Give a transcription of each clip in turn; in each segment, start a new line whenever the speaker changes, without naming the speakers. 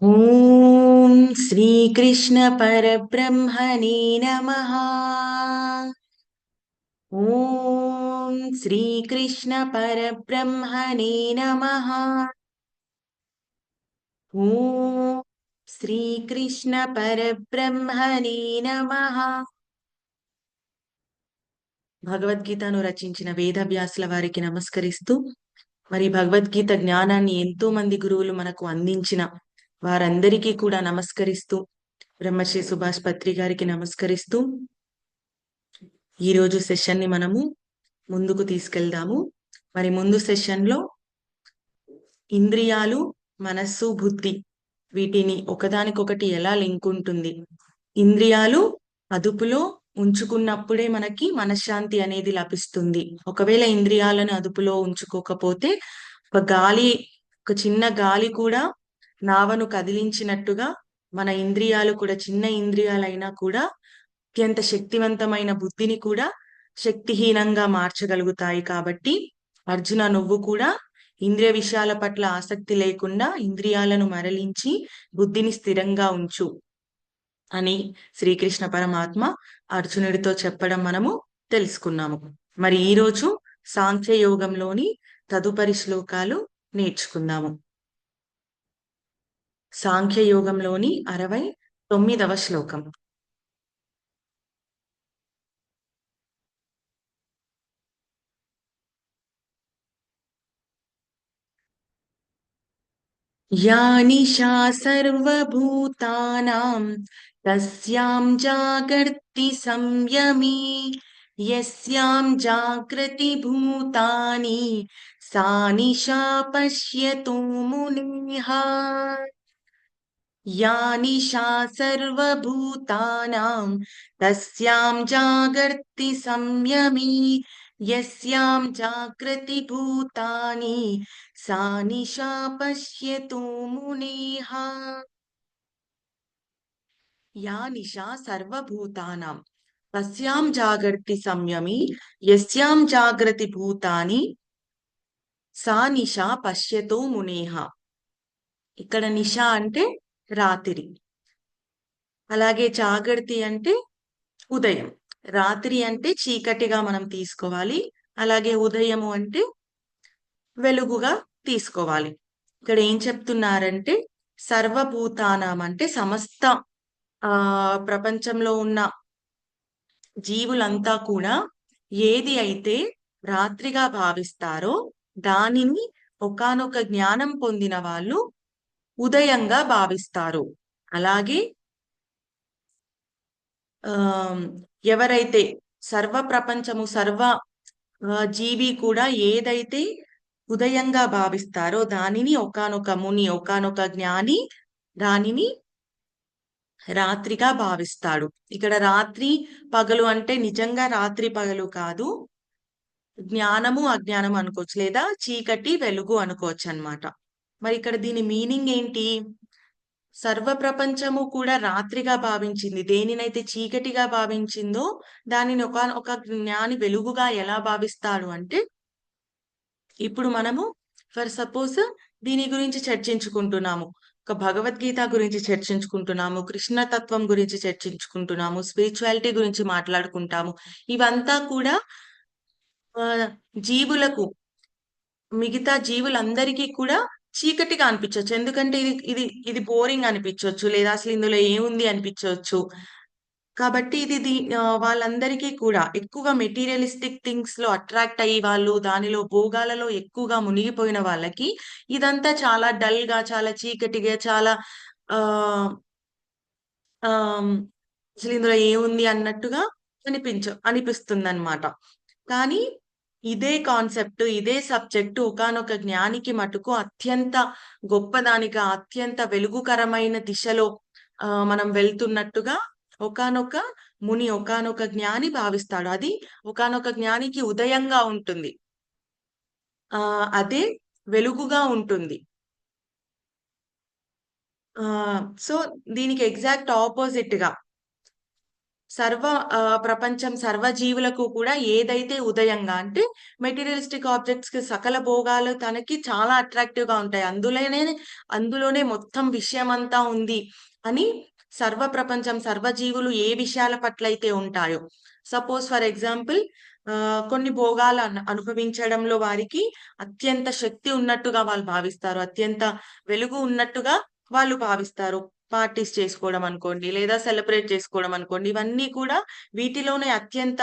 ఓం శ్రీకృష్ణ పరబ్రహ్మణే నమః. ఓం శ్రీకృష్ణ పరబ్రహ్మణే నమః. ఓం శ్రీకృష్ణ పరబ్రహ్మణే నమః. భగవద్గీతను రచించిన వేదవ్యాసుల వారికి నమస్కరిస్తూ, మరి భగవద్గీత జ్ఞానాన్ని ఎంతో మంది గురువులు మనకు అందించిన వారందరికీ కూడా నమస్కరిస్తూ, బ్రహ్మశ్రీ సుభాష్ పత్రి గారికి నమస్కరిస్తూ ఈ రోజు సెషన్ ని మనము ముందుకు తీసుకెళ్దాము. మరి ముందు సెషన్ లో ఇంద్రియాలు, మనస్సు, బుద్ధి వీటిని ఒకదానికొకటి ఎలా లింక్ ఉంటుంది, ఇంద్రియాలు అదుపులో ఉంచుకున్నప్పుడే మనకి మనశ్శాంతి అనేది లభిస్తుంది. ఒకవేళ ఇంద్రియాలను అదుపులో ఉంచుకోకపోతే ఒక చిన్న గాలి కూడా నావను కదిలించినట్టుగా మన ఇంద్రియాలు కూడా, చిన్న ఇంద్రియాలైనా కూడా అత్యంత శక్తివంతమైన బుద్ధిని కూడా శక్తిహీనంగా మార్చగలుగుతాయి. కాబట్టి అర్జున, నువ్వు కూడా ఇంద్రియ విషయాల పట్ల ఆసక్తి లేకుండా ఇంద్రియాలను మరలించి బుద్ధిని స్థిరంగా ఉంచు అని శ్రీకృష్ణ పరమాత్మ అర్జునుడితో చెప్పడం మనము తెలుసుకున్నాము. మరి ఈరోజు సాంఖ్య యోగంలోని తదుపరి శ్లోకాలు నేర్చుకుందాము. సాంఖ్య యోగంలోని 69వ శ్లోకం. या निशा सर्वभूतानां तस्यां जागर्ति संयमी, यस्यां जागृति भूतानि सा निशा पश्यतु मुनिः. या निशा सर्वभूतानां तस्यां जागर्ति संयमी, यस्यां जागृति भूतानि सा निशा पश्यतु मुनिः. या निशा सर्वभूतानां तस्यां जागर्ति संयमी, यस्यां जागृति भूतानि सा निशा పశ్యతో మునేహ. ఇక్కడ నిశా అంటే రాత్రి, అలాగే జాగర్తి అంటే ఉదయం. రాత్రి అంటే చీకటిగా మనం తీసుకోవాలి, అలాగే ఉదయము అంటే వెలుగుగా తీసుకోవాలి. ఇక్కడ ఏం చెప్తున్నారంటే సర్వభూతానం అంటే సమస్త ప్రపంచంలో ఉన్న జీవులంతా కూడా ఏది అయితే రాత్రిగా భావిస్తారో దానిని ఒకానొక జ్ఞానం పొందిన వాళ్ళు ఉదయంగా భావిస్తారు. అలాగే ఎవరైతే సర్వ ప్రపంచము, సర్వ జీవి కూడా ఏదైతే ఉదయంగా భావిస్తారో దానిని ఒకానొక ముని, ఒకానొక జ్ఞాని దానిని రాత్రిగా భావిస్తాడు. ఇక్కడ రాత్రి పగలు అంటే నిజంగా రాత్రి పగలు కాదు, జ్ఞానము అజ్ఞానం అనుకోవచ్చు, లేదా చీకటి వెలుగు అనుకోవచ్చు అన్నమాట. మరి ఇక్కడ దీని మీనింగ్ ఏంటి? సర్వ ప్రపంచము కూడా రాత్రిగా భావించింది, దేనినైతే చీకటిగా భావించిందో దానిని ఒక జ్ఞాని వెలుగుగా ఎలా భావిస్తాడు అంటే, ఇప్పుడు మనము ఫర్ సపోజ్ దీని గురించి చర్చించుకుంటున్నాము, ఒక భగవద్గీత గురించి చర్చించుకుంటున్నాము, కృష్ణతత్వం గురించి చర్చించుకుంటున్నాము, స్పిరిచువాలిటీ గురించి మాట్లాడుకుంటాము. ఇవంతా కూడా జీవులకు, మిగతా జీవులందరికీ కూడా చీకటిగా అనిపించవచ్చు. ఎందుకంటే ఇది ఇది ఇది బోరింగ్ అనిపించవచ్చు, లేదా అసలు ఇందులో ఏముంది అనిపించవచ్చు. కాబట్టి ఇది వాళ్ళందరికీ కూడా ఎక్కువగా మెటీరియలిస్టిక్ థింగ్స్ లో అట్రాక్ట్ అయ్యి వాళ్ళు దానిలో భోగాలలో ఎక్కువగా మునిగిపోయిన వాళ్ళకి ఇదంతా చాలా డల్ గా, చాలా చీకటిగా, చాలా ఆ అసలు ఇందులో ఏముంది అన్నట్టుగా అనిపిస్తుంది అన్నమాట. కానీ ఇదే కాన్సెప్ట్, ఇదే సబ్జెక్టు ఒకానొక జ్ఞానికి మటుకు అత్యంత గొప్పదానిగా, అత్యంత వెలుగుకరమైన దిశలో మనం వెళ్తున్నట్టుగా ఒకానొక ముని, ఒకానొక జ్ఞాని భావిస్తాడు. అది ఒకానొక జ్ఞానికి ఉదయంగా ఉంటుంది, అదే వెలుగుగా ఉంటుంది. సో దీనికి ఎగ్జాక్ట్ ఆపోజిట్ గా ప్రపంచం సర్వజీవులకు కూడా ఏదైతే ఉదయంగా అంటే మెటీరియలిస్టిక్ ఆబ్జెక్ట్స్ కి సకల భోగాలు తనకి చాలా అట్రాక్టివ్ గా ఉంటాయి, అందులోనే మొత్తం విషయం అంతా ఉంది అని ప్రపంచం సర్వజీవులు ఏ విషయాల పట్ల అయితే ఉంటాయో, సపోజ్ ఫర్ ఎగ్జాంపుల్ కొన్ని భోగాలు అనుభవించడంలో వారికి అత్యంత శక్తి ఉన్నట్టుగా వాళ్ళు భావిస్తారు, అత్యంత వెలుగు ఉన్నట్టుగా వాళ్ళు భావిస్తారు. పార్టీస్ చేసుకోవడం అనుకోండి, లేదా సెలబ్రేట్ చేసుకోవడం అనుకోండి, ఇవన్నీ కూడా వీటిలోనే అత్యంత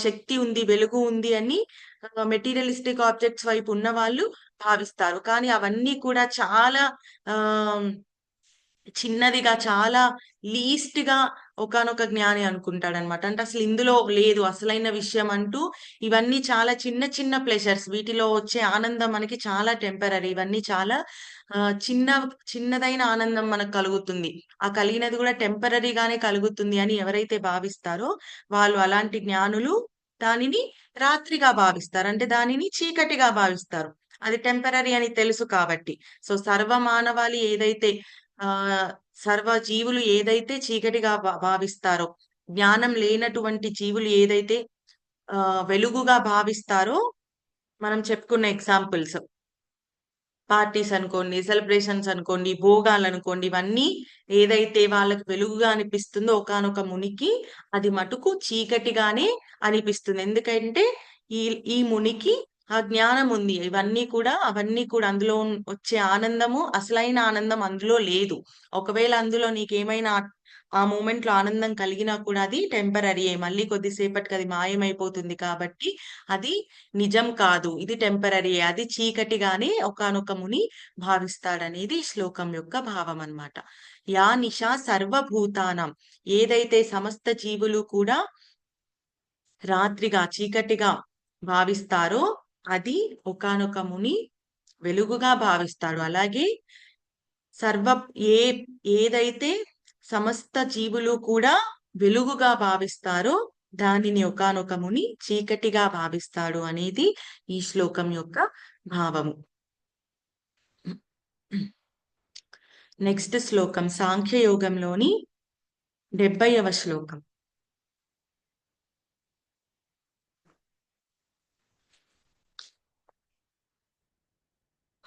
శక్తి ఉంది, వెలుగు ఉంది అని మెటీరియలిస్టిక్ ఆబ్జెక్ట్స్ వైపు ఉన్న వాళ్ళు భావిస్తారు. కానీ అవన్నీ కూడా చాలా ఆ చిన్నదిగా, చాలా లీస్ట్ గా ఒకానొక జ్ఞాని అనుకుంటాడనమాట. అంటే అసలు ఇందులో లేదు అసలైన విషయం అంటూ, ఇవన్నీ చాలా చిన్న చిన్న ప్లెజర్స్, వీటిలో వచ్చే ఆనందం మనకి చాలా టెంపరరీ, ఇవన్నీ చాలా చిన్నదైన ఆనందం మనకు కలుగుతుంది, ఆ కలిగినది కూడా టెంపరరీగానే కలుగుతుంది అని ఎవరైతే భావిస్తారో వాళ్ళు, అలాంటి జ్ఞానులు దానిని రాత్రిగా భావిస్తారు, అంటే దానిని చీకటిగా భావిస్తారు, అది టెంపరరీ అని తెలుసు కాబట్టి. సో సర్వమానవాళి ఏదైతే ఆ సర్వ జీవులు ఏదైతే చీకటిగా భావిస్తారో, జ్ఞానం లేనటువంటి జీవులు ఏదైతే వెలుగుగా భావిస్తారో, మనం చెప్పుకున్న ఎగ్జాంపుల్స్ పార్టీస్ అనుకోండి, సెలబ్రేషన్స్ అనుకోండి, భోగాలు అనుకోండి, ఇవన్నీ ఏదైతే వాళ్ళకి వెలుగుగా అనిపిస్తుందో ఒకానొక మునికి అది మటుకు చీకటిగానే అనిపిస్తుంది. ఎందుకంటే ఈ ఈ మునికి ఆ జ్ఞానం ఉంది, అవన్నీ కూడా అందులో వచ్చే ఆనందము, అసలైన ఆనందం అందులో లేదు. ఒకవేళ అందులో నీకేమైనా ఆ మూమెంట్ లో ఆనందం కలిగినా కూడా అది టెంపరరీయే, మళ్ళీ కొద్దిసేపటికి అది మాయమైపోతుంది, కాబట్టి అది నిజం కాదు, ఇది టెంపరరీయే, అది చీకటిగానే ఒకానొక ముని భావిస్తాడనేది ఈ శ్లోకం యొక్క భావం అన్నమాట. యా నిశా సర్వభూతానం, ఏదైతే సమస్త జీవులు కూడా రాత్రిగా చీకటిగా భావిస్తారో అది ఒకానొక ముని వెలుగుగా భావిస్తాడు. అలాగే సర్వ ఏ ఏదైతే సమస్త జీవులు కూడా వెలుగుగా భావిస్తారో దానిని ఒకానొక ముని చీకటిగా భావిస్తాడు అనేది ఈ శ్లోకం యొక్క భావము. నెక్స్ట్ శ్లోకం సాంఖ్యయోగంలోని 70వ శ్లోకం.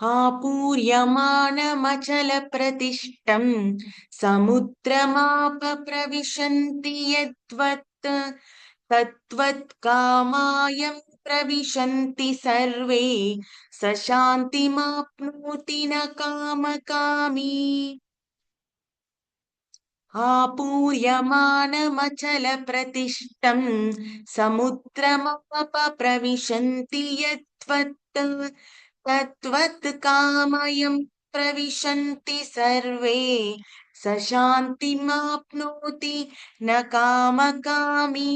ఆపూర్యమానమచలప్రతిష్టం సముద్రమాప ప్రవిశంతి యద్వత్ తద్వత్ కామాయం ప్రవిశంతి సర్వే స శాంతిమాప్నోతి న కామకామీ. ఆపూర్యమానమచలప్రతిష్టం సముద్రమాప ప్రవిశంతి యద్వత్ తద్వత్ కామయం ప్రవిశంతి సర్వే స శాంతిమాప్నోతి న కామకామీ.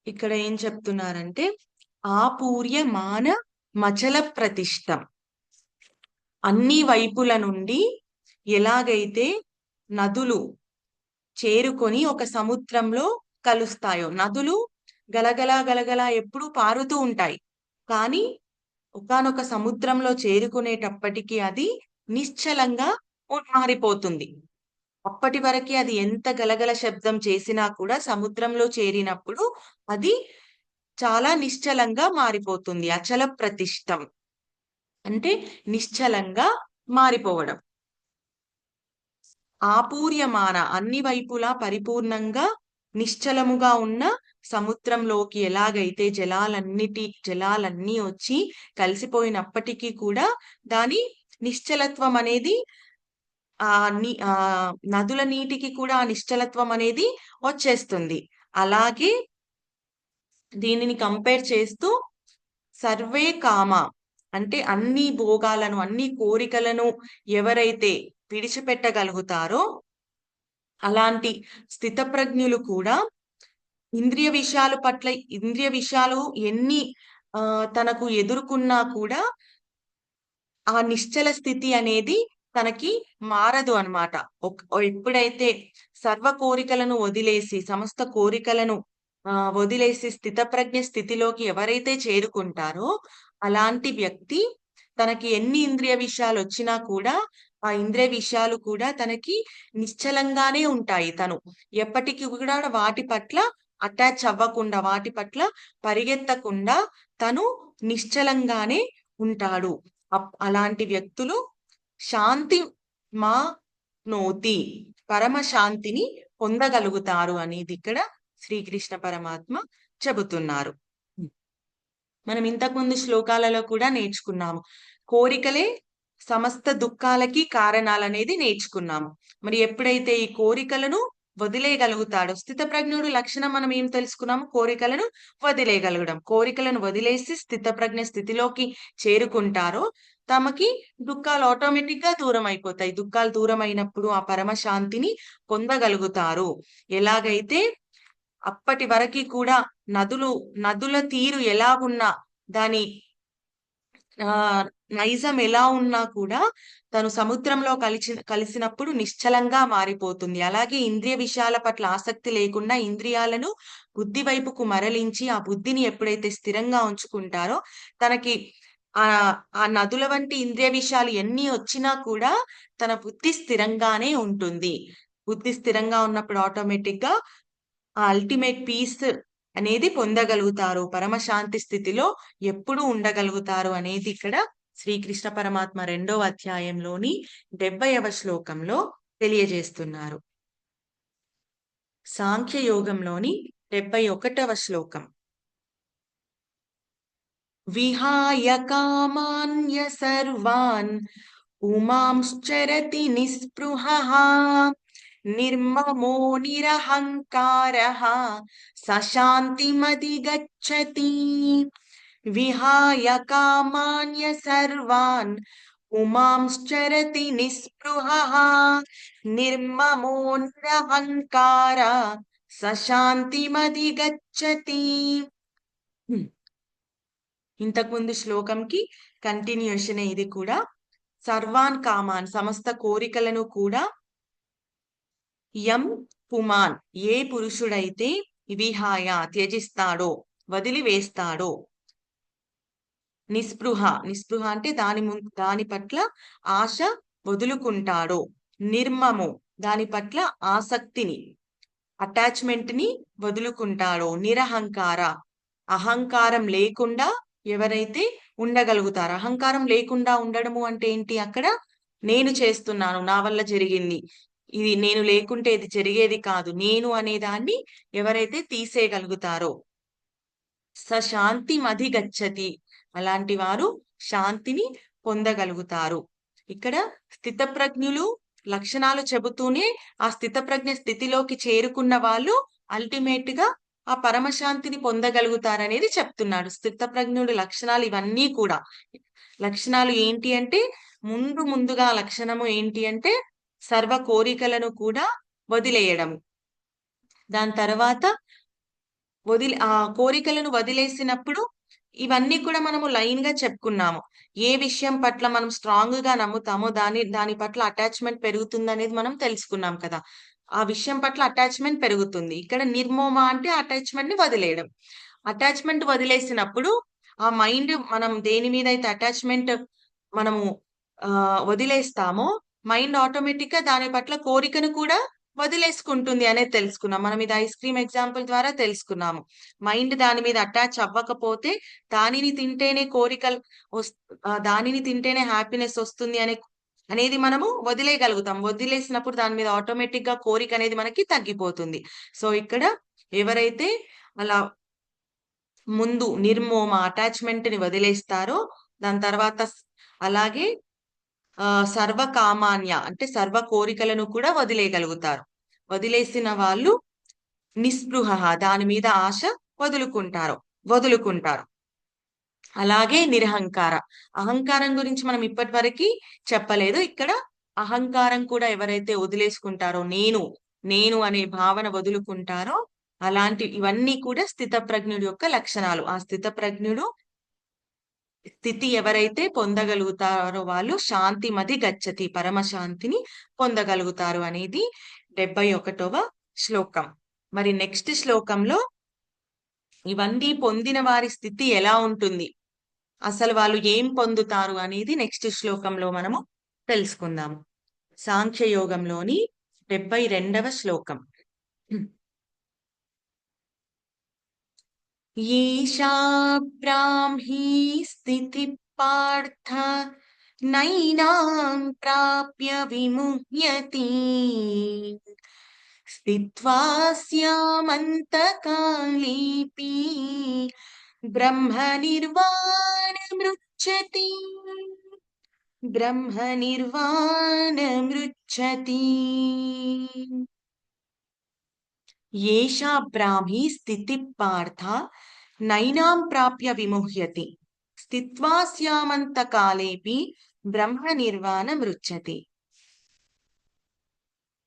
ఇక్కడ ఏం చెప్తున్నారంటే ఆపూర్యమాన మచల ప్రతిష్టం, అన్ని వైపుల నుండి ఎలాగైతే నదులు చేరుకొని ఒక సముద్రంలో కలుస్తాయో, నదులు గలగలా గలగలా ఎప్పుడూ పారుతూ ఉంటాయి, కానీ ఒకానొక సముద్రంలో చేరుకునేటప్పటికీ అది నిశ్చలంగా మారిపోతుంది. అప్పటి వరకు అది ఎంత గలగల శబ్దం చేసినా కూడా సముద్రంలో చేరినప్పుడు అది చాలా నిశ్చలంగా మారిపోతుంది. అచల ప్రతిష్టం అంటే నిశ్చలంగా మారిపోవడం. ఆపూర్యమాన అన్ని వైపులా పరిపూర్ణంగా నిశ్చలముగా ఉన్న సముద్రంలోకి ఎలాగైతే జలాలన్నీ వచ్చి కలిసిపోయినప్పటికీ కూడా దాని నిశ్చలత్వం అనేది నదుల నీటికి కూడా ఆ నిశ్చలత్వం అనేది వచ్చేస్తుంది. అలాగే దీనిని కంపేర్ చేస్తూ సర్వే కామ అంటే అన్ని భోగాలను, అన్ని కోరికలను ఎవరైతే విడిచిపెట్టగలుగుతారో అలాంటి స్థితప్రజ్ఞులు కూడా ఇంద్రియ విషయాలు ఎన్ని తనకు ఎదుర్కొన్నా కూడా ఆ నిశ్చల స్థితి అనేది తనకి మారదు అన్నమాట. ఎప్పుడైతే సర్వ కోరికలను వదిలేసి, సమస్త కోరికలను వదిలేసి స్థితప్రజ్ఞ స్థితిలోకి ఎవరైతే చేరుకుంటారో అలాంటి వ్యక్తి తనకి ఎన్ని ఇంద్రియ విషయాలు వచ్చినా కూడా ఆ ఇంద్రియ విషయాలు కూడా తనకి నిశ్చలంగానే ఉంటాయి. తను ఎప్పటికీ కూడా వాటి పట్ల అటాచ్ అవ్వకుండా, వాటి పట్ల పరిగెత్తకుండా తను నిశ్చలంగానే ఉంటాడు. అలాంటి వ్యక్తులు శాంతి మా నోతి, పరమ శాంతిని పొందగలుగుతారు అనేది ఇక్కడ శ్రీకృష్ణ పరమాత్మ చెబుతున్నారు. మనం ఇంతకుముందు శ్లోకాలలో కూడా నేర్చుకున్నాము. కోరికలే సమస్త దుఃఖాలకి కారణాలనేది నేర్చుకున్నాము. మరి ఎప్పుడైతే ఈ కోరికలను వదిలేయగలుగుతాడో, స్థితప్రజ్ఞుడు లక్షణం మనం ఏం తెలుసుకున్నాము? కోరికలను వదిలేయగలగడం. కోరికలను వదిలేసి స్థితప్రజ్ఞ స్థితిలోకి చేరుకుంటారో తమకి దుఃఖాలు ఆటోమేటిక్ గా దూరం అయిపోతాయి. దుఃఖాలు దూరం అయినప్పుడు ఆ పరమశాంతిని పొందగలుగుతారు. ఎలాగైతే అప్పటి వరకు కూడా నదుల తీరు ఎలా ఉన్నా, దాని నైజం ఎలా ఉన్నా కూడా తను సముద్రంలో కలిసినప్పుడు నిశ్చలంగా మారిపోతుంది. అలాగే ఇంద్రియ విషయాల పట్ల ఆసక్తి లేకుండా ఇంద్రియాలను బుద్ధి వైపుకు మరలించి ఆ బుద్ధిని ఎప్పుడైతే స్థిరంగా ఉంచుకుంటారో తనకి ఆ నదుల వంటి ఇంద్రియ విషయాలు ఎన్ని వచ్చినా కూడా తన బుద్ధి స్థిరంగానే ఉంటుంది. బుద్ధి స్థిరంగా ఉన్నప్పుడు ఆటోమేటిక్ గా ఆ అల్టిమేట్ పీస్ అనేది పొందగలుగుతారు. పరమశాంతి స్థితిలో ఎప్పుడు ఉండగలుగుతారు అనేది ఇక్కడ శ్రీకృష్ణ పరమాత్మ 2వ అధ్యాయంలోని 70వ శ్లోకంలో తెలియజేస్తున్నారు. సాంఖ్య యోగంలోని 71వ శ్లోకం. విహాయ కామాన్య సర్వాన్ పుమాంశ్చరతి నిస్పృహః నిర్మమో నిరహంకారః సశాంతిమధిగచ్చతి. విహాయ కామాన్య సర్వాన్ పుమాంశ్చరతి నిస్పృహః నిర్మమో నిరహంకారః సశాంతిమధిగచ్చతి. ఇంతకుముందు శ్లోకంకి కంటిన్యూషన్ ఇది కూడా. సర్వాన్ కామాన్, సమస్త కోరికలను కూడా, యం పుమాన్, ఏ పురుషుడైతే విహాయ త్యజిస్తాడో, వదిలివేస్తాడో, నిస్పృహ, నిస్పృహ అంటే దాని పట్ల ఆశ వదులుకుంటాడో, నిర్మము, దాని పట్ల ఆసక్తిని, అటాచ్మెంట్ ని వదులుకుంటాడో, నిరహంకార, అహంకారం లేకుండా ఎవరైతే ఉండగలుగుతారో. అహంకారం లేకుండా ఉండడము అంటే ఏంటి? అక్కడ నేను చేస్తున్నాను, నా వల్ల జరిగింది, ఇది నేను లేకుంటే ఇది జరిగేది కాదు, నేను అనే దాన్ని ఎవరైతే తీసేయగలుగుతారో, సశాంతిమధిగచ్చతి, అలాంటి వారు శాంతిని పొందగలుగుతారు. ఇక్కడ స్థితప్రజ్ఞులు లక్షణాలు చెబుతూనే ఆ స్థితప్రజ్ఞ స్థితిలోకి చేరుకున్న వాళ్ళు అల్టిమేట్ గా ఆ పరమశాంతిని పొందగలుగుతారనేది చెప్తున్నాడు. స్థితప్రజ్ఞుడి లక్షణాలు ఇవన్నీ కూడా. లక్షణాలు ఏంటి అంటే, ముందుగా లక్షణము ఏంటి అంటే సర్వ కోరికలను కూడా వదిలేయడము. దాని తర్వాత ఆ కోరికలను వదిలేసినప్పుడు ఇవన్నీ కూడా మనము లైన్ గా చెప్పుకున్నాము. ఏ విషయం పట్ల మనం స్ట్రాంగ్ గా నమ్ముతామో దాని పట్ల అటాచ్మెంట్ పెరుగుతుంది అనేది మనం తెలుసుకున్నాం కదా. ఆ విషయం పట్ల అటాచ్మెంట్ పెరుగుతుంది. ఇక్కడ నిర్మోమ అంటే అటాచ్మెంట్ ని వదిలేయడం. అటాచ్మెంట్ వదిలేసినప్పుడు ఆ మైండ్, మనం దేని మీద అయితే అటాచ్మెంట్ మనము వదిలేస్తామో మైండ్ ఆటోమేటిక్ గా దాని పట్ల కోరికను కూడా వదిలేసుకుంటుంది అనేది తెలుసుకున్నాం. మనం ఇది ఐస్ క్రీమ్ ఎగ్జాంపుల్ ద్వారా తెలుసుకున్నాము. మైండ్ దాని మీద అటాచ్ అవ్వకపోతే దానిని తింటేనే కోరికలు దానిని తింటేనే హ్యాపీనెస్ వస్తుంది అనేది మనము వదిలేయగలుగుతాం. వదిలేసినప్పుడు దాని మీద ఆటోమేటిక్ గా కోరిక అనేది మనకి తగ్గిపోతుంది. సో ఇక్కడ ఎవరైతే అలా ముందు నిర్మోమ అటాచ్మెంట్ ని వదిలేస్తారో, దాని తర్వాత అలాగే సర్వకామాన్య అంటే సర్వ కోరికలను కూడా వదిలేయగలుగుతారు. వదిలేసిన వాళ్ళు నిస్పృహ, దాని మీద ఆశ వదులుకుంటారు. అలాగే నిరహంకార, అహంకారం గురించి మనం ఇప్పటి వరకు చెప్పలేదు. ఇక్కడ అహంకారం కూడా ఎవరైతే వదిలేసుకుంటారో, నేను అనే భావన వదులుకుంటారో, ఇవన్నీ కూడా స్థితప్రజ్ఞుడి యొక్క లక్షణాలు. ఆ స్థితప్రజ్ఞుడు స్థితి ఎవరైతే పొందగలుగుతారో వాళ్ళు శాంతిమధి గచ్చతి, పరమశాంతిని పొందగలుగుతారు అనేది 71వ శ్లోకం. మరి నెక్స్ట్ శ్లోకంలో ఇవన్నీ పొందిన వారి స్థితి ఎలా ఉంటుంది, అసలు వాళ్ళు ఏం పొందుతారు అనేది నెక్స్ట్ శ్లోకంలో మనము తెలుసుకుందాము. సాంఖ్యయోగంలోని 72వ శ్లోకం. येषा ब्राह्मी स्थितिः पार्थ नैनां प्राप्य विमुह्यति स्थित्वा स्यामन्तकालेऽपि ब्रह्मनिर्वाणमृच्छति ब्रह्मनिर्वाणमृच्छति। येषा ब्राह्मी स्थितिः पार्थ नैनां प्राप्य विमुह्यति స్థిత్వా స్యామంత కాలేపి బ్రహ్మ నిర్వాణమృచ్చతి.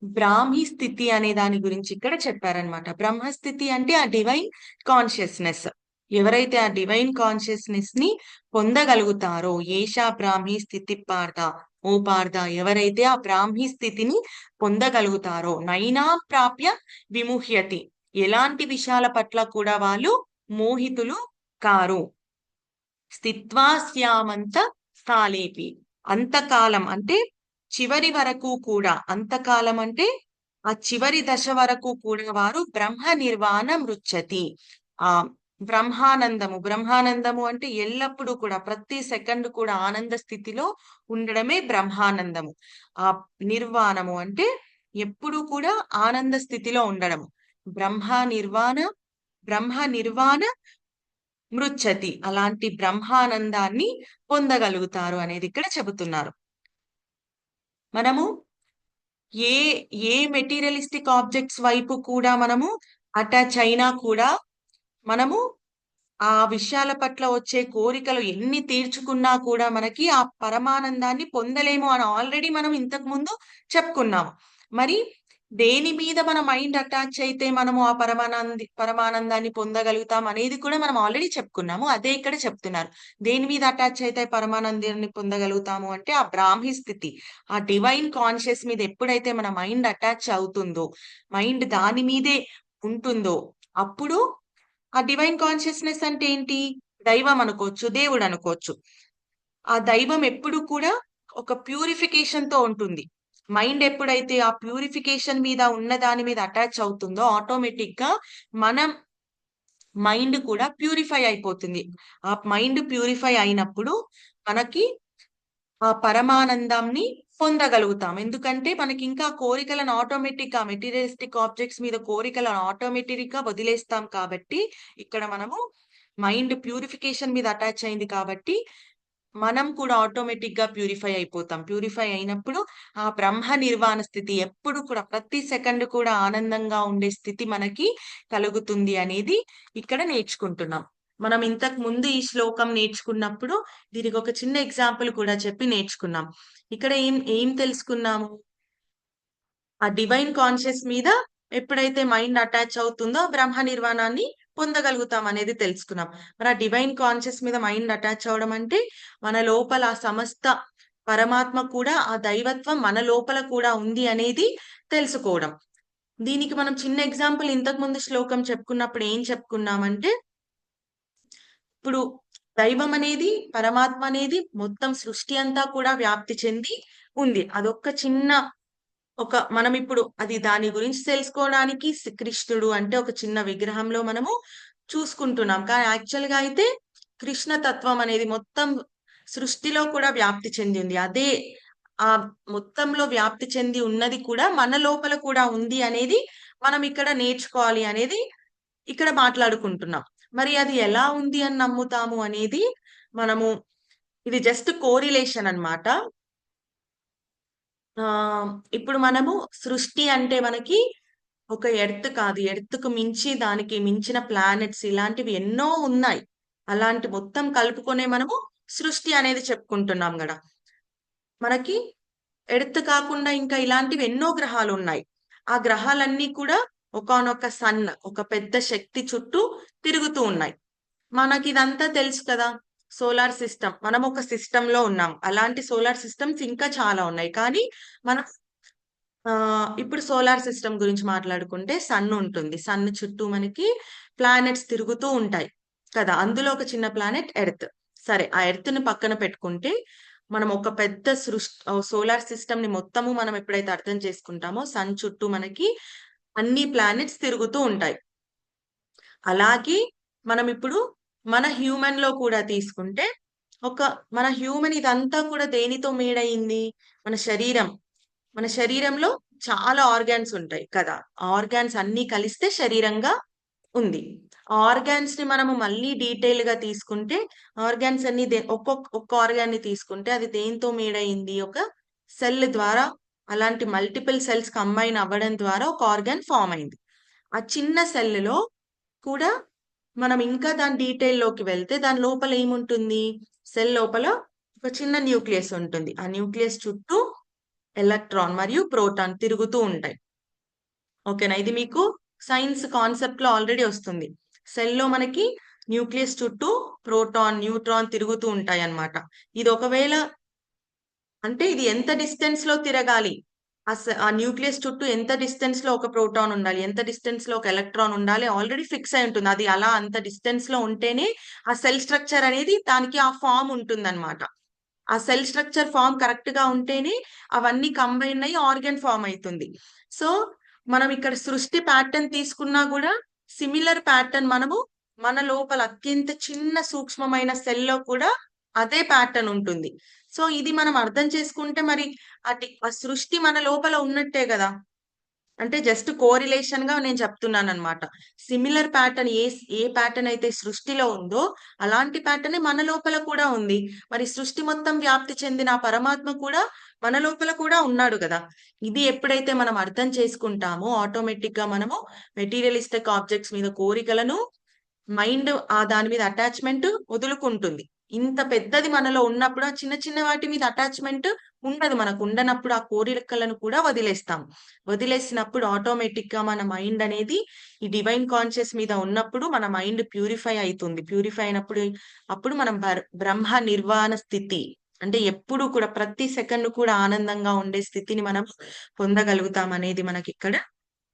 బ్రాహ్మీ స్థితి అనే దాని గురించి ఇక్కడ చెప్పారనమాట. బ్రహ్మస్థితి అంటే ఆ డివైన్ కాన్షియస్నెస్. ఎవరైతే ఆ డివైన్ కాన్షియస్నెస్ ని పొందగలుగుతారో, ఏషా బ్రాహ్మీ స్థితి పార్థ, ఓ పార్థ, ఎవరైతే ఆ బ్రాహ్మీ స్థితిని పొందగలుగుతారో, నైనా ప్రాప్య విముహ్యతి, ఎలాంటి విషయాల పట్ల కూడా వాళ్ళు మోహితులు కారు. స్థిత్వా స్యామంత కాలేపి, అంతకాలం అంటే చివరి వరకు కూడా, అంతకాలం అంటే ఆ చివరి దశ వరకు కూడా వారు బ్రహ్మ నిర్వాణ మృచ్చతి, ఆ బ్రహ్మానందము అంటే ఎల్లప్పుడూ కూడా ప్రతి సెకండ్ కూడా ఆనంద స్థితిలో ఉండడమే బ్రహ్మానందము. ఆ నిర్వాణము అంటే ఎప్పుడు కూడా ఆనంద స్థితిలో ఉండడము. బ్రహ్మ నిర్వాణ మృచ్చతి, అలాంటి బ్రహ్మానందాన్ని పొందగలుగుతారు అనేది ఇక్కడ చెబుతున్నారు. మనము ఏ ఏ మెటీరియలిస్టిక్ ఆబ్జెక్ట్స్ వైపు కూడా మనము అటాచ్ అయినా కూడా మనము ఆ విషయాల పట్ల వచ్చే కోరికలు ఎన్ని తీర్చుకున్నా కూడా మనకి ఆ పరమానందాన్ని పొందలేము అని ఆల్రెడీ మనం ఇంతకు ముందు చెప్పుకున్నాము. మరి దేని మీద మన మైండ్ అటాచ్ అయితే మనము ఆ పరమానందాన్ని పొందగలుగుతాం అనేది కూడా మనం ఆల్రెడీ చెప్పుకున్నాము. అదే ఇక్కడ చెప్తున్నారు. దేని మీద అటాచ్ అయితే పరమానందాన్ని పొందగలుగుతాము అంటే ఆ బ్రాహ్మీ స్థితి, ఆ డివైన్ కాన్షియస్ మీద ఎప్పుడైతే మన మైండ్ అటాచ్ అవుతుందో, మైండ్ దాని మీదే ఉంటుందో, అప్పుడు ఆ డివైన్ కాన్షియస్నెస్ అంటే ఏంటి? దైవం అనుకోవచ్చు, దేవుడు అనుకోవచ్చు. ఆ దైవం ఎప్పుడు కూడా ఒక ప్యూరిఫికేషన్ తో ఉంటుంది. మైండ్ ఎప్పుడైతే ఆ ప్యూరిఫికేషన్ మీద ఉన్న దాని మీద అటాచ్ అవుతుందో, ఆటోమేటిక్ గా మనం మైండ్ కూడా ప్యూరిఫై అయిపోతుంది. ఆ మైండ్ ప్యూరిఫై అయినప్పుడు మనకి ఆ పరమానందాన్ని పొందగలుగుతాం. ఎందుకంటే మనకి ఇంకా కోరికలను ఆటోమేటిక్ గా, మెటీరియలిస్టిక్ ఆబ్జెక్ట్స్ మీద కోరికలను ఆటోమేటిక్ గా వదిలేస్తాం కాబట్టి, ఇక్కడ మనము మైండ్ ప్యూరిఫికేషన్ మీద అటాచ్ అయింది కాబట్టి మనం కూడా ఆటోమేటిక్ గా ప్యూరిఫై అయిపోతాం. ప్యూరిఫై అయినప్పుడు ఆ బ్రహ్మ నిర్వాణ స్థితి, ఎప్పుడు కూడా ప్రతి సెకండ్ కూడా ఆనందంగా ఉండే స్థితి మనకి కలుగుతుంది అనేది ఇక్కడ నేర్చుకుంటున్నాం. మనం ఇంతకు ముందు ఈ శ్లోకం నేర్చుకున్నప్పుడు దీనికి ఒక చిన్న ఎగ్జాంపుల్ కూడా చెప్పి నేర్చుకున్నాం. ఇక్కడ ఏం ఏం తెలుసుకున్నాము? ఆ డివైన్ కాన్షియస్ మీద ఎప్పుడైతే మైండ్ అటాచ్ అవుతుందో బ్రహ్మ నిర్వాణాన్ని పొందగలుగుతాం అనేది తెలుసుకున్నాం. మరి ఆ డివైన్ కాన్షియస్ మీద మైండ్ అటాచ్ అవడం అంటే మన లోపల ఆ సమస్త పరమాత్మ కూడా, ఆ దైవత్వం మన లోపల కూడా ఉంది అనేది తెలుసుకోవడం. దీనికి మనం చిన్న ఎగ్జాంపుల్ ఇంతకు ముందు శ్లోకం చెప్పుకున్నప్పుడు ఏం చెప్పుకున్నామంటే, ఇప్పుడు దైవం అనేది, పరమాత్మ అనేది మొత్తం సృష్టి అంతా కూడా వ్యాప్తి చెంది ఉంది. అదొక్క చిన్న మనం ఇప్పుడు అది దాని గురించి తెలుసుకోవడానికి కృష్ణుడు అంటే ఒక చిన్న విగ్రహంలో మనము చూసుకుంటున్నాం. కానీ యాక్చువల్ గా అయితే కృష్ణ తత్వం అనేది మొత్తం సృష్టిలో కూడా వ్యాప్తి చెంది ఉంది. అదే ఆ మొత్తంలో వ్యాప్తి చెంది ఉన్నది కూడా మన లోపల కూడా ఉంది అనేది మనం ఇక్కడ నేర్చుకోవాలి అనేది ఇక్కడ మాట్లాడుకుంటున్నాం. మరి అది ఎలా ఉంది అని నమ్ముతాము అనేది మనము, ఇది జస్ట్ కోరిలేషన్ అన్నమాట. ఇప్పుడు మనము సృష్టి అంటే మనకి ఒక ఎర్త్ కాదు, ఎర్త్ కు మించి దానికి మించిన ప్లానెట్స్ ఇలాంటివి ఎన్నో ఉన్నాయి. అలాంటి మొత్తం కలుపుకొనే మనము సృష్టి అనేది చెప్పుకుంటున్నాం కదా. మనకి ఎర్త్ కాకుండా ఇంకా ఇలాంటివి ఎన్నో గ్రహాలు ఉన్నాయి. ఆ గ్రహాలన్నీ కూడా ఒకానొక సన్, ఒక పెద్ద శక్తి చుట్టూ తిరుగుతూ ఉన్నాయి. మనకి ఇదంతా తెలుసు కదా. సోలార్ సిస్టమ్, మనం ఒక సిస్టమ్ లో ఉన్నాం. అలాంటి సోలార్ సిస్టమ్స్ ఇంకా చాలా ఉన్నాయి. కానీ మనం ఇప్పుడు సోలార్ సిస్టమ్ గురించి మాట్లాడుకుంటే సన్ ఉంటుంది. సన్ చుట్టూ మనకి ప్లానెట్స్ తిరుగుతూ ఉంటాయి కదా. అందులో ఒక చిన్న ప్లానెట్ ఎర్త్. సరే, ఆ ఎర్త్ ని పక్కన పెట్టుకుంటే మనం ఒక పెద్ద సోలార్ సిస్టమ్ ని మొత్తము మనం ఎప్పుడైతే అర్థం చేసుకుంటామో సన్ చుట్టూ మనకి అన్ని ప్లానెట్స్ తిరుగుతూ ఉంటాయి. అలాగే మనం ఇప్పుడు మన హ్యూమన్ లో కూడా తీసుకుంటే మన హ్యూమన్ ఇదంతా కూడా దేనితో మేడ్ అయింది? మన శరీరం. మన శరీరంలో చాలా ఆర్గాన్స్ ఉంటాయి కదా. ఆర్గాన్స్ అన్ని కలిస్తే శరీరంగా ఉంది. ఆర్గాన్స్ ని మనము మళ్ళీ డీటెయిల్ గా తీసుకుంటే ఆర్గాన్స్ అన్ని ఒక్క ఆర్గాన్ ని తీసుకుంటే అది దేంతో మేడ్ అయింది? ఒక సెల్ ద్వారా, అలాంటి మల్టిపుల్ సెల్స్ కంబైన్ అవ్వడం ద్వారా ఒక ఆర్గాన్ ఫామ్ అయింది. ఆ చిన్న సెల్లో కూడా మనం ఇంకా దాని డీటెయిల్ లోకి వెళ్తే దాని లోపల ఏముంటుంది? సెల్ లోపల ఒక చిన్న న్యూక్లియస్ ఉంటుంది. ఆ న్యూక్లియస్ చుట్టూ ఎలక్ట్రాన్ మరియు ప్రోటాన్ తిరుగుతూ ఉంటాయి. ఓకేనా? ఇది మీకు సైన్స్ కాన్సెప్ట్ లో ఆల్రెడీ వస్తుంది. సెల్లో మనకి న్యూక్లియస్ చుట్టూ ప్రోటాన్, న్యూట్రాన్ తిరుగుతూ ఉంటాయి అన్నమాట. ఇది ఒకవేళ అంటే ఇది ఎంత డిస్టెన్స్ లో తిరగాలి, ఆ న్యూక్లియస్ చుట్టూ ఎంత డిస్టెన్స్ లో ఒక ప్రోటాన్ ఉండాలి, ఎంత డిస్టెన్స్ లో ఒక ఎలక్ట్రాన్ ఉండాలి, ఆల్రెడీ ఫిక్స్ అయి ఉంటుంది. అది అలా అంత డిస్టెన్స్ లో ఉంటేనే ఆ సెల్ స్ట్రక్చర్ అనేది దానికి ఆ ఫామ్ ఉంటుందన్నమాట. ఆ సెల్ స్ట్రక్చర్ ఫామ్ కరెక్ట్ గా ఉంటేనే అవన్నీ కంబైన్ అయ్యి ఆర్గన్ ఫామ్ అవుతుంది. సో మనం ఇక్కడ సృష్టి ప్యాటర్న్ తీసుకున్నా కూడా సిమిలర్ ప్యాటర్న్ మనము మన లోపల అత్యంత చిన్న సూక్ష్మమైన సెల్లో కూడా అదే ప్యాటర్న్ ఉంటుంది. సో ఇది మనం అర్థం చేసుకుంటే మరి ఆ సృష్టి మన లోపల ఉన్నట్టే కదా. అంటే జస్ట్ కోరిలేషన్ గా నేను చెప్తున్నాను అనమాట. సిమిలర్ ప్యాటర్న్ ఏ ప్యాటర్న్ అయితే సృష్టిలో ఉందో అలాంటి ప్యాటర్న్ మన లోపల కూడా ఉంది. మరి సృష్టి మొత్తం వ్యాప్తి చెందిన ఆ పరమాత్మ కూడా మన లోపల కూడా ఉన్నాడు కదా. ఇది ఎప్పుడైతే మనం అర్థం చేసుకుంటామో ఆటోమేటిక్ గా మనము మెటీరియలిస్టిక్ ఆబ్జెక్ట్స్ మీద కోరికలను, మైండ్ దాని మీద అటాచ్మెంట్ వదులుకుంటుంది. ఇంత పెద్దది మనలో ఉన్నప్పుడు ఆ చిన్న చిన్న వాటి మీద అటాచ్మెంట్ ఉండదు. మనకు ఉండనప్పుడు ఆ కోరికలను కూడా వదిలేస్తాం. వదిలేసినప్పుడు ఆటోమేటిక్ గా మన మైండ్ అనేది ఈ డివైన్ కాన్షియస్ మీద ఉన్నప్పుడు మన మైండ్ ప్యూరిఫై అవుతుంది. ప్యూరిఫై అయినప్పుడు అప్పుడు మనం బ్రహ్మ నిర్వాణ స్థితి, అంటే ఎప్పుడు కూడా ప్రతి సెకండ్ కూడా ఆనందంగా ఉండే స్థితిని మనం పొందగలుగుతాం అనేది మనకి ఇక్కడ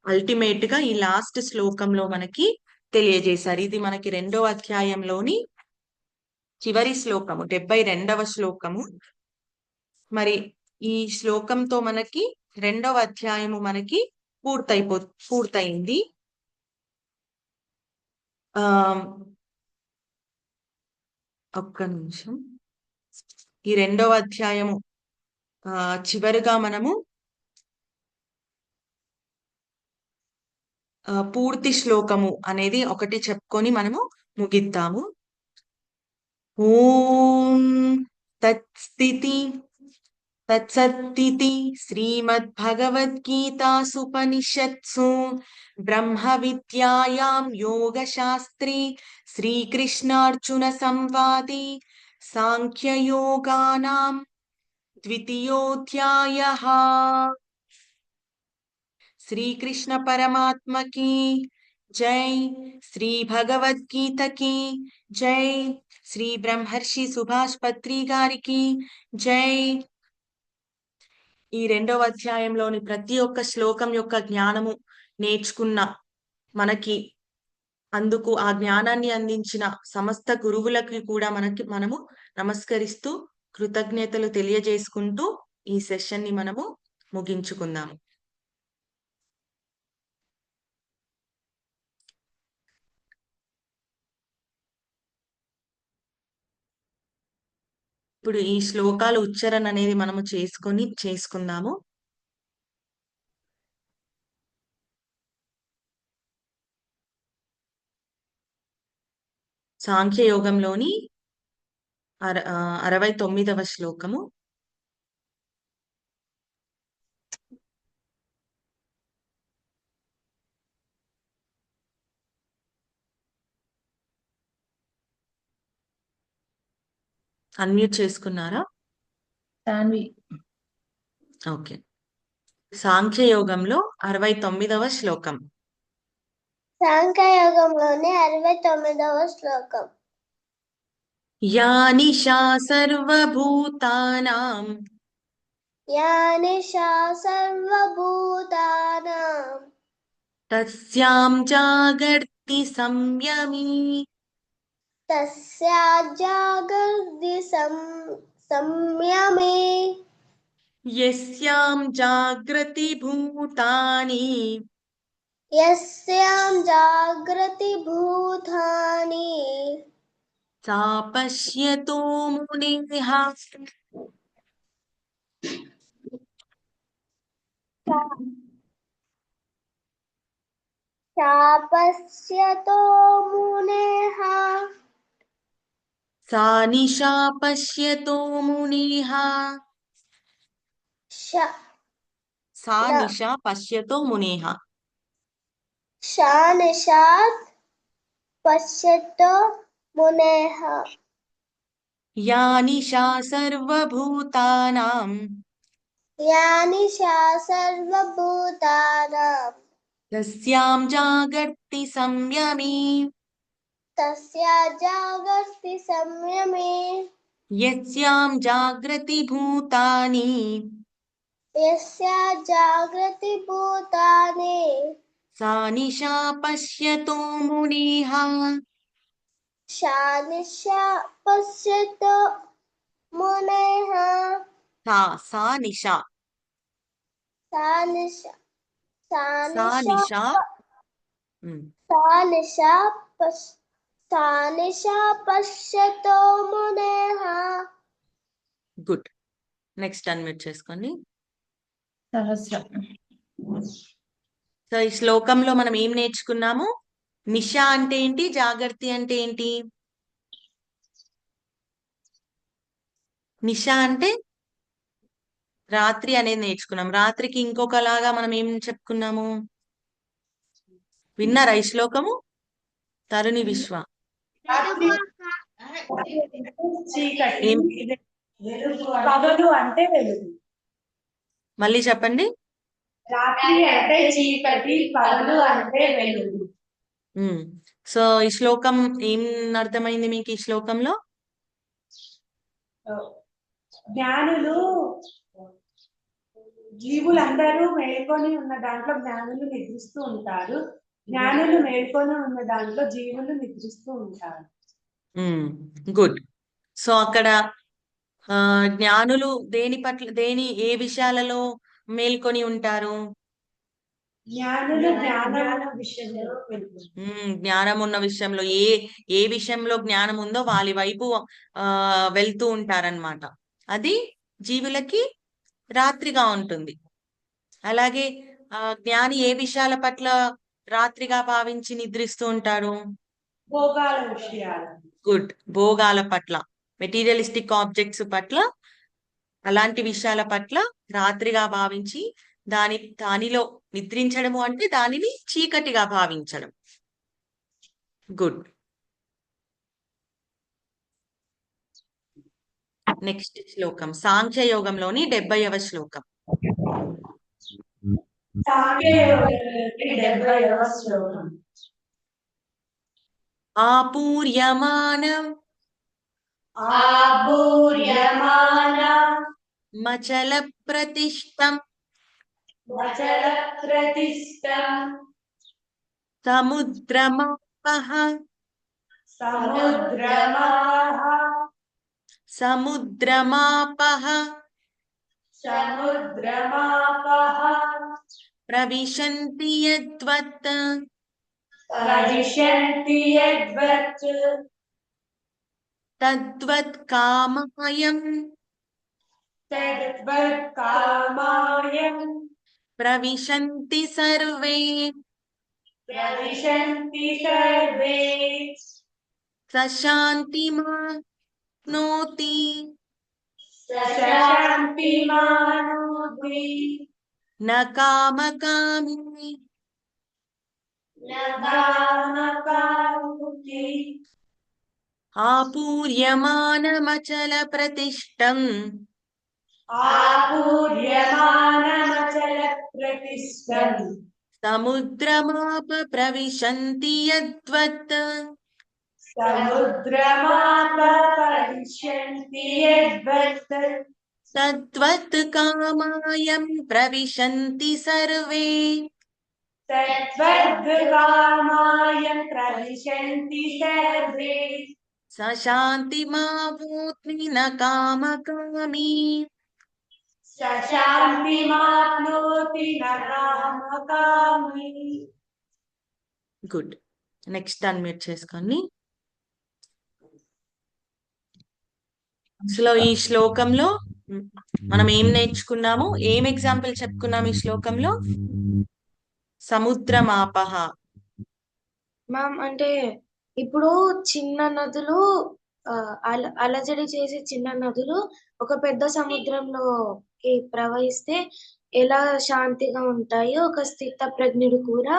అల్టిమేట్ గా ఈ లాస్ట్ శ్లోకంలో మనకి తెలియజేశారు. ఇది మనకి 2వ అధ్యాయంలోని చివరి శ్లోకము, 72వ శ్లోకము. మరి ఈ శ్లోకంతో మనకి 2వ అధ్యాయము మనకి పూర్తయింది. ఒక్క నిమిషం. ఈ 2వ అధ్యాయము చివరిగా మనము పూర్తి శ్లోకము అనేది ఒకటి చెప్పుకొని మనము ముగిద్దాము. ఓం తత్స్థితి తత్సత్తితి శ్రీమద్భగవద్గీతాసుపనిషత్సు బ్రహ్మ విద్యాయాం యోగశాస్త్రే శ్రీకృష్ణార్జున సంవాదే సాంఖ్యయోగానాం ద్వితీయోధ్యాయః. శ్రీకృష్ణ పరమాత్మ की जय. శ్రీ భగవద్గీత की जय. శ్రీ బ్రహ్మర్షి సుభాష్ పత్రి గారికి జై. ఈ 2వ అధ్యాయంలోని ప్రతి ఒక్క శ్లోకం యొక్క జ్ఞానము నేర్చుకున్న మనకి, అందుకు ఆ జ్ఞానాన్ని అందించిన సమస్త గురువులకి కూడా మనము నమస్కరిస్తూ కృతజ్ఞతలు తెలియజేసుకుంటూ ఈ సెషన్ ని మనము ముగించుకుందాము. ఇప్పుడు ఈ శ్లోకాల ఉచ్చారణ అనేది మనము చేసుకుందాము. సాంఖ్యయోగంలోని 69వ శ్లోకము. అన్మ్యూట్ చేసుకున్నారా? ఓకే. సాంఖ్యయోగంలో 69వ శ్లోకం.
సాంఖ్యయోగంలోని 69వ శ్లోకం.
యా నిశా సర్వభూతానాం తస్యాం జాగర్తి సంయమీ.
తస్యా జాగర్తి संयमे
यस्यां जागृति भूतानि
यस्यां जागृति भूतानि
सा पश्यतो मुनिः
शापस्यतो मुनेः
सा निशा पश्यतो मुनिः
श
सा
न
निशा पश्यतो मुनेः
शानिशात् पश्यतो मुनेः
या निशा सर्वभूतानां
यानि शा सर्वभूतानां
तस्यां जागर्ति संयमी
तस्या जागर्ति संयमे
यस्यां जागृति भूतानि
यस्या जागृति भूतानि
सा निशा पश्यतो मुनिः
शानिशा पश्यतो मुनेः
सा निशा
सानिशा
सा
सानिशा
निशा
सानिशा सानिशा पश्यतो मुनेः
గుడ్ నెక్స్ట్ అన్మ్యూట్ చేసుకోండి
సహస్రం
సో ఈ శ్లోకంలో మనం ఏం నేర్చుకున్నాము నిశా అంటే ఏంటి జాగర్తి అంటే ఏంటి నిశా అంటే రాత్రి అనేది నేర్చుకున్నాం రాత్రికి ఇంకొకలాగా మనం ఏం చెప్పుకున్నాము విన్నారా ఈ శ్లోకము తరుణి విశ్వ
చీకటి
ఏం
పగలు అంటే వెలుగు
మళ్ళీ చెప్పండి
రాత్రి అంటే చీకటి పగలు అంటే వెలుగు
సో ఈ శ్లోకం ఏం అర్థమైంది మీకు ఈ శ్లోకంలో
జ్ఞానులు జీవులందరూ మేల్కొని ఉన్న దాంట్లో జ్ఞానులు నిద్రిస్తూ ఉంటారు జ్ఞానులు మేల్కొని ఉన్న దాంట్లో జీవులు నిద్రిస్తూ ఉంటారు
గుడ్ సో అక్కడ జ్ఞానులు దేని ఏ విషయాలలో మేల్కొని ఉంటారు
జ్ఞానులు జ్ఞానం విషయంలో
జ్ఞానం ఉన్న విషయంలో ఏ విషయంలో జ్ఞానం ఉందో వాళ్ళ వైపు వెళ్తూ ఉంటారన్నమాట అది జీవులకి రాత్రిగా ఉంటుంది అలాగే జ్ఞాని ఏ విషయాల పట్ల రాత్రిగా భావించి నిద్రిస్తూ ఉంటారు
భోగాల విషయాలు
గుడ్ భోగాల పట్ల మెటీరియలిస్టిక్ ఆబ్జెక్ట్స్ పట్ల అలాంటి విషయాల పట్ల రాత్రిగా భావించి దానిలో నిద్రించడము అంటే దానిని చీకటిగా భావించడం గుడ్ నెక్స్ట్ శ్లోకం సాంఖ్యయోగంలోని 70వ శ్లోకం ఆపూర్యమానం మచల ప్రతిష్టం సముద్రమాపః ప్రవిశంతి యద్వత్ తద్వత్ కామాయం ప్రవిశంతి సర్వే సశాంతిమానోతి న కామకామి ఆపూర్యమానమచల ప్రతిష్టం సముద్రమాప ప్రవిశంతి యద్వత్ తద్వత్ కామాయం ప్రవిశంతి సర్వే సశాంతిమావూత్మి న కామకామి.
శశాంతిమాప్నోతి న కామకామి.
గుడ్. నెక్స్ట్ అన్మ్యూట్ చేసుకొని. అసలు ఈ శ్లోకంలో మనం ఏం నేర్చుకున్నాము, ఏం ఎగ్జాంపుల్ చెప్పుకున్నాము ఈ శ్లోకంలో? సముద్రమాపహ.
మ్యామ్ అంటే ఇప్పుడు చిన్న నదులు అలజడి చేసే చిన్న నదులు ఒక పెద్ద సముద్రంలోకి ప్రవహిస్తే ఎలా శాంతిగా ఉంటాయో ఒక స్థిత ప్రజ్ఞుడు కూడా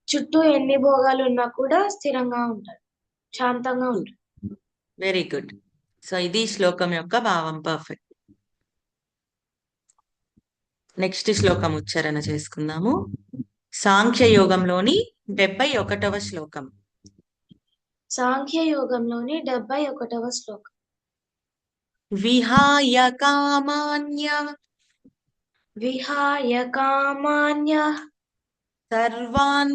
చుట్టూ ఎన్ని భోగాలు ఉన్నా కూడా స్థిరంగా ఉంటాడు, శాంతంగా ఉంటాడు.
Very good. సో ఇది శ్లోకం యొక్క భావం. పర్ఫెక్ట్. నెక్స్ట్ శ్లోకం ఉచ్చారణ చేసుకుందాము. సాంఖ్య యోగంలోని 71వ శ్లోకం.
సాంఖ్య యోగంలోని 71వ శ్లోకం.
విహాయ కామాన్య
విహాయ కామాన్య
సర్వాన్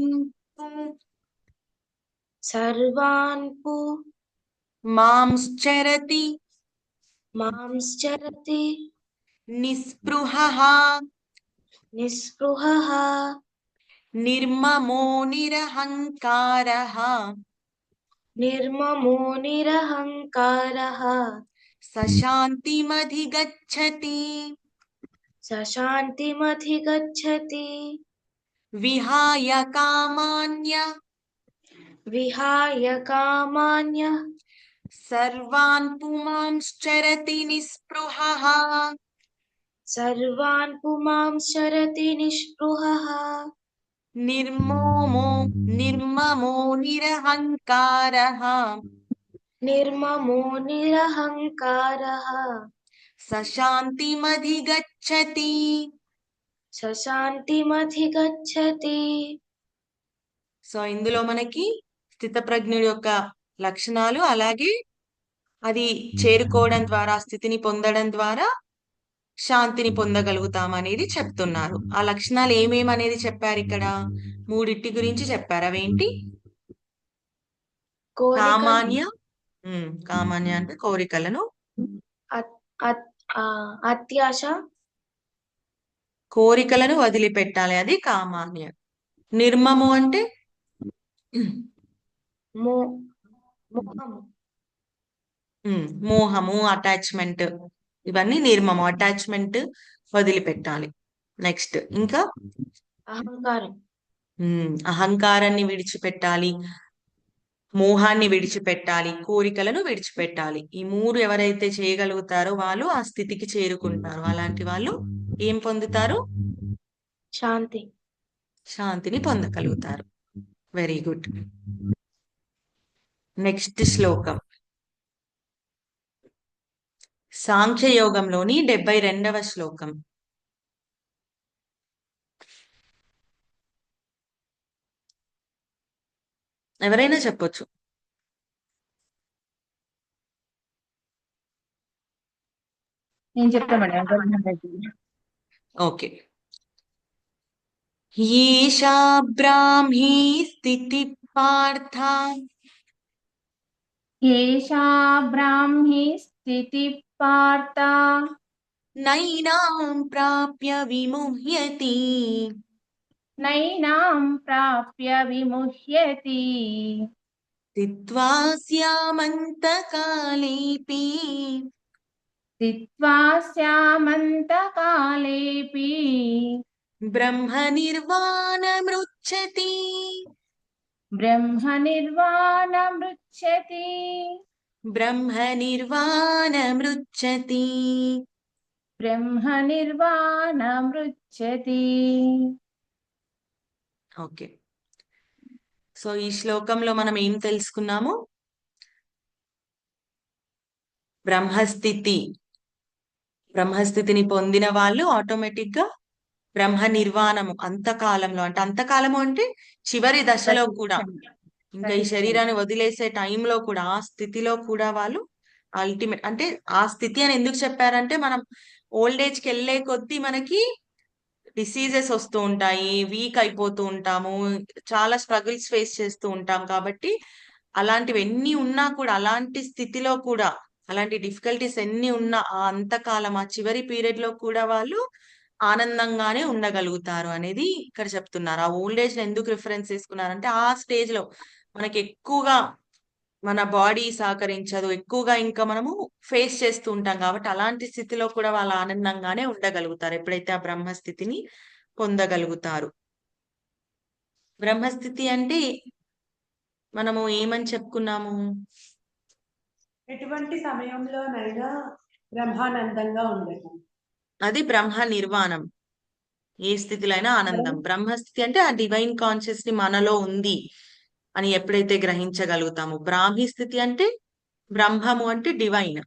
సర్వాన్పు
మాంశ్చరతి
మాంశ్చరతి
నిస్పృహః
నిస్పృహః
నిర్మమో నిరహంకారః
నిర్మమో నిరహంకారః
సశాంతిమధిగచ్చతి.
సశాంతిమధిగచ్చతి.
విహాయ కామాన్య
విహాయ కామాన్య
సర్వాన్ పుమాంశ్చరతి నిస్పృహః
సర్వాన్ పుమాంశ్చరతి నిస్పృహః
నిర్మమో నిరహంకారః
నిర్మమో నిరహంకారః
సశాంతిమధిగచ్చతి.
సశాంతిమధిగచ్చతి.
సో ఇందులో మనకి స్థితప్రజ్ఞుడి యొక్క లక్షణాలు, అలాగే అది చేరుకోవడం ద్వారా, స్థితిని పొందడం ద్వారా శాంతిని పొందగలుగుతాం అనేది చెప్తున్నారు. ఆ లక్షణాలు ఏమేమనేది చెప్పారు ఇక్కడ? మూడిటి గురించి చెప్పారు. అవేంటి? కామాన్య. కామాన్య అంటే కోరికలను,
అత్యాశ
కోరికలను వదిలిపెట్టాలి, అది కామాన్య. నిర్మము అంటే
మోహము,
మోహము, అటాచ్మెంట్, ఇవన్నీ నిర్మము. అటాచ్మెంట్ వదిలిపెట్టాలి. నెక్స్ట్ ఇంకా
అహంకారం,
అహంకారాన్ని విడిచిపెట్టాలి, మోహాన్ని విడిచిపెట్టాలి, కోరికలను విడిచిపెట్టాలి. ఈ మూడు ఎవరైతే చేయగలుగుతారో వాళ్ళు ఆ స్థితికి చేరుకుంటారు. అలాంటి వాళ్ళు ఏం పొందుతారు?
శాంతి,
శాంతిని పొందగలుగుతారు. Very good. నెక్స్ట్ శ్లోకం సాంఖ్యయోగంలోని 72వ శ్లోకం. ఎవరైనా చెప్పొచ్చు.
నేను చెప్తామండి.
ఓకే. ఈశా బ్రాహ్మీ స్థితి పార్థ
ఏషా బ్రాహ్మీ స్థితి పార్థ
నైనాం ప్రాప్య విముహ్యతి.
నైనాం ప్రాప్య విముహ్యతి.
స్థిత్వా స్యామంతకాలేపి
స్థిత్వా స్యామంతకాలేపి
బ్రహ్మ నిర్వాణమృచ్చతి.
బ్రహ్మ నిర్వాణమృచ్చతి.
బ్రహ్మ నిర్వాణమృచ్చతి.
బ్రహ్మ నిర్వాణమృచ్చతి.
ఓకే. సో ఈ శ్లోకంలో మనం ఏం తెలుసుకున్నాము? బ్రహ్మస్థితిని పొందిన వాళ్ళు ఆటోమేటిక్ గా బ్రహ్మ నిర్వాణము, అంతకాలంలో, అంటే అంతకాలము అంటే చివరి దశలో కూడా, ఇంకా ఈ శరీరాన్ని వదిలేసే టైంలో కూడా, ఆ స్థితిలో కూడా వాళ్ళు అల్టిమేట్, అంటే ఆ స్థితి అని ఎందుకు చెప్పారంటే, మనం ఓల్డ్ ఏజ్ కి వెళ్ళే కొద్దీ మనకి డిసీజెస్ వస్తూ ఉంటాయి, వీక్ అయిపోతూ ఉంటాము, చాలా స్ట్రగుల్స్ ఫేస్ చేస్తూ ఉంటాం. కాబట్టి అలాంటివి ఎన్ని ఉన్నా కూడా, అలాంటి స్థితిలో కూడా, అలాంటి డిఫికల్టీస్ ఎన్ని ఉన్నా ఆ అంతకాలం ఆ చివరి పీరియడ్ లో కూడా వాళ్ళు ఆనందంగానే ఉండగలుగుతారు అనేది ఇక్కడ చెప్తున్నారు. ఆ ఓల్డ్ ఏజ్ ఎందుకు రిఫరెన్స్ చేసుకున్నారంటే ఆ స్టేజ్ లో మనకి ఎక్కువగా మన బాడీ సహకరించదు, ఎక్కువగా ఇంకా మనము ఫేస్ చేస్తూ ఉంటాం కాబట్టి అలాంటి స్థితిలో కూడా వాళ్ళు ఆనందంగానే ఉండగలుగుతారు ఎప్పుడైతే ఆ బ్రహ్మస్థితిని పొందగలుగుతారు. బ్రహ్మస్థితి అంటే మనము ఏమని చెప్పుకున్నాము?
ఎటువంటి సమయంలోనైనా బ్రహ్మానందంగా ఉండటం.
అది బ్రహ్మ నిర్వాణం. ఏ స్థితిలో అయినా ఆనందం. బ్రహ్మస్థితి అంటే ఆ డివైన్ కాన్షియస్ ని మనలో ఉంది అని ఎప్పుడైతే గ్రహించగలుగుతామో. బ్రాహ్మీ స్థితి అంటే బ్రహ్మము అంటే డివైన్,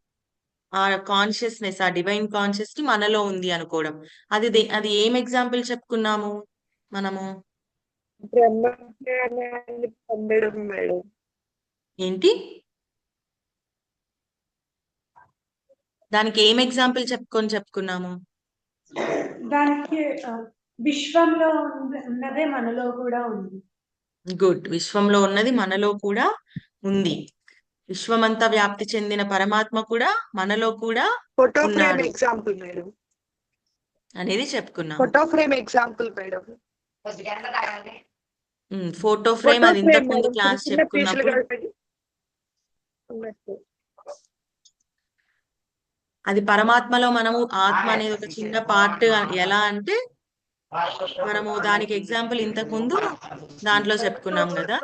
ఆ కాన్షియస్నెస్, ఆ డివైన్ కాన్షియస్ ని మనలో ఉంది అనుకోవడం. అది ఏం ఎగ్జాంపుల్ చెప్పుకున్నాము మనము?
బ్రహ్మజ్ఞానాన్ని పొందడం మేడం.
ఏంటి దానికి ఏం ఎగ్జాంపుల్ చెప్పుకున్నాము?
దానికి విశ్వంలో ఉన్నదే మనలో కూడా ఉంది.
గుడ్. విశ్వంలో ఉన్నది మనలో కూడా ఉంది. విశ్వమంతా వ్యాప్తి చెందిన పరమాత్మ కూడా మనలో కూడా
ఫోటో ఫ్రేమ్
ఉన్నాడు
ఎగ్జాంపుల్ మేడం.
అనేది చెప్పుకున్నాము.
Photo frame example madam.
Photo frame
photo
అది
ఫ్రేమ్
ఇంతకు ముందు
మేడం,
క్లాస్
చిన్న పీసులుగా
చెప్పుకున్నప్పుడు
ఉన్నట్టు.
అది పరమాత్మలో మనము ఆత్మ అనేది ఒక చిన్న పార్ట్. ఎలా అంటే మనము దానికి ఎగ్జాంపుల్ ఇంతకు ముందు దాంట్లో చెప్పుకున్నాం కదా,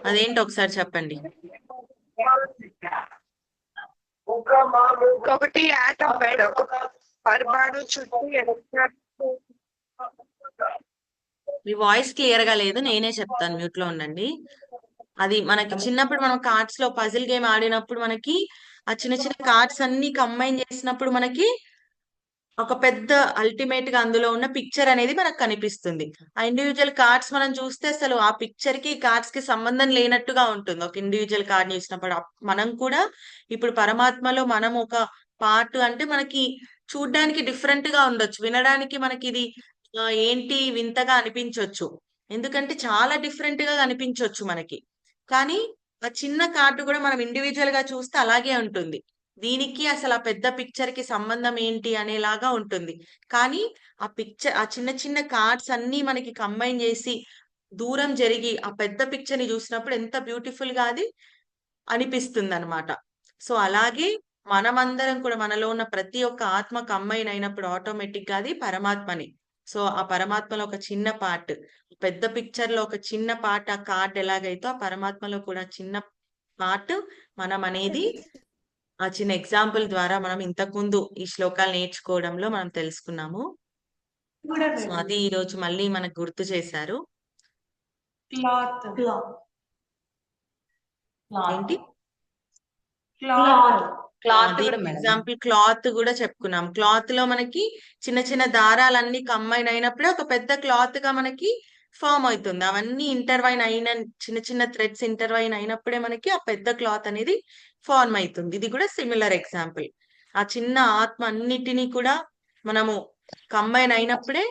అదేంటి ఒకసారి చెప్పండి.
ఒకటి ఆటం మేడం, పరమాణు చుట్టూ ఎలక్ట్రాన్.
మీ వాయిస్ క్లియర్ గా లేదు, నేనే చెప్తాను, మ్యూట్ లో ఉండండి. అది మనకి చిన్నప్పుడు మనం కార్డ్స్ లో పజిల్ గేమ్ ఆడినప్పుడు మనకి ఆ చిన్న చిన్న కార్డ్స్ అన్ని కంబైన్ చేసినప్పుడు మనకి ఒక పెద్ద అల్టిమేట్ గా అందులో ఉన్న పిక్చర్ అనేది మనకు కనిపిస్తుంది. ఆ ఇండివిజువల్ కార్డ్స్ మనం చూస్తే అసలు ఆ పిక్చర్ కి కార్డ్స్ కి సంబంధం లేనట్టుగా ఉంటుంది. ఒక ఇండివిజువల్ కార్డ్ చూసినప్పుడు మనం కూడా ఇప్పుడు పరమాత్మలో మనం ఒక పార్ట్ అంటే మనకి చూడ్డానికి డిఫరెంట్ గా ఉండొచ్చు, వినడానికి మనకి ఇది ఏంటి వింతగా అనిపించవచ్చు, ఎందుకంటే చాలా డిఫరెంట్ గా కనిపించవచ్చు మనకి. కానీ ఆ చిన్న కార్డు కూడా మనం ఇండివిజువల్ గా చూస్తే అలాగే ఉంటుంది. దీనికి అసలు ఆ పెద్ద పిక్చర్ కి సంబంధం ఏంటి అనేలాగా ఉంటుంది. కానీ ఆ పిక్చర్, ఆ చిన్న చిన్న కార్డ్స్ అన్ని మనకి కంబైన్ చేసి దూరం జరిగి ఆ పెద్ద పిక్చర్ ని చూసినప్పుడు ఎంత బ్యూటిఫుల్ గా అది అనిపిస్తుంది అనమాట. సో అలాగే మనమందరం కూడా మనలో ఉన్న ప్రతి ఒక్క ఆత్మ కంబైన్ అయినప్పుడు ఆటోమేటిక్ గా అది పరమాత్మని. సో ఆ పరమాత్మలో ఒక చిన్న పార్ట్, పెద్ద పిక్చర్ లో ఒక చిన్న పార్ట్ ఆ కార్డ్ ఎలాగైతే ఆ పరమాత్మలో కూడా చిన్న పార్ట్ మనం అనేది ఆ చిన్న ఎగ్జాంపుల్ ద్వారా మనం ఇంతకుముందు ఈ శ్లోకాలు నేర్చుకోవడంలో మనం తెలుసుకున్నాము.
కూడా
సో అది ఈ రోజు మళ్ళీ మనకు గుర్తు చేశారు.
క్లాత్
ఏంటి
క్లాత్
అది ఎగ్జాంపుల్ క్లాత్ కూడా చెప్పుకున్నాం. క్లాత్ లో మనకి చిన్న చిన్న దారాలన్నీ కంబైన్ అయినప్పుడే ఒక పెద్ద క్లాత్ గా మనకి ఫామ్ అవుతుంది. అవన్నీ ఇంటర్వైన్ అయిన చిన్న చిన్న థ్రెడ్స్ ఇంటర్వైన్ అయినప్పుడే మనకి ఆ పెద్ద క్లాత్ అనేది ఫార్మ్ అవుతుంది. ఇది కూడా సిమిలర్ ఎగ్జాంపుల్. ఆ చిన్న ఆత్మ అన్నిటినీ కూడా మనము కంబైన్ అయినప్పుడే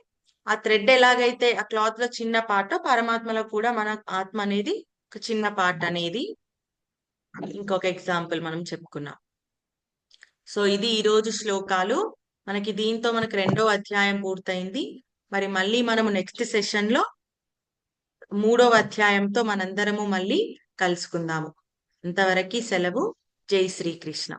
ఆ థ్రెడ్ ఎలాగైతే ఆ క్లాత్ లో చిన్న పార్ట్, పరమాత్మలో కూడా మన ఆత్మ అనేది ఒక చిన్న పార్ట్ అనేది ఇంకొక ఎగ్జాంపుల్ మనం చెప్పుకున్నాం. సో ఇది ఈ రోజు శ్లోకాలు. మనకి దీంతో మనకి 2వ అధ్యాయం పూర్తయింది. మరి మళ్ళీ మనము నెక్స్ట్ సెషన్ లో 3వ అధ్యాయంతో మనందరము మళ్ళీ కలుసుకుందాము. అంతవరకు సెలవు. జై శ్రీకృష్ణ.